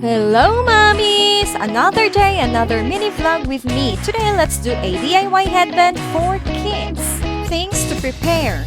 Hello, mommies! Another day, another mini vlog with me. Today, let's do a DIY headband for kids. Things to prepare.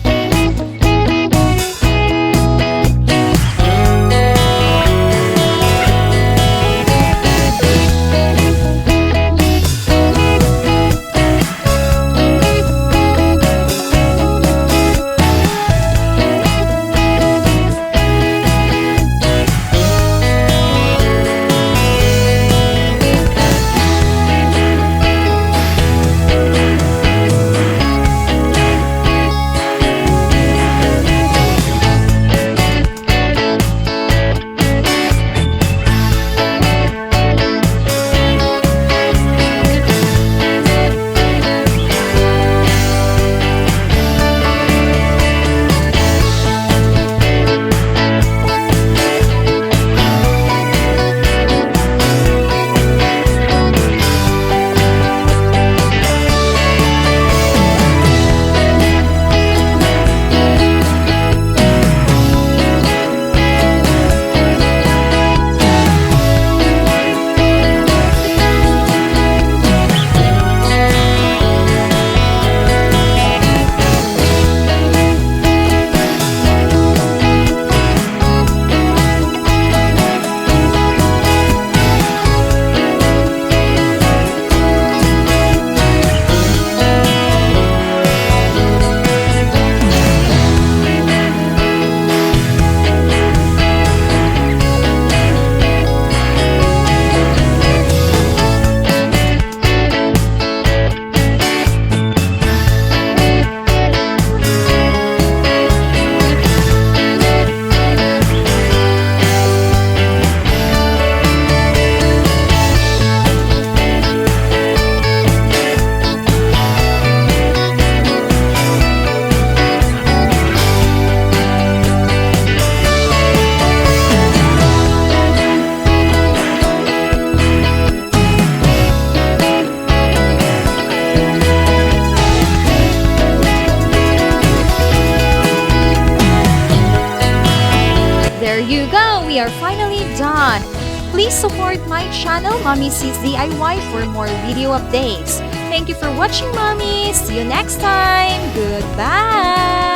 There you go! We are finally done! Please support my channel, Mommy Sees DIY, for more video updates. Thank you for watching, Mommy! See you next time! Goodbye!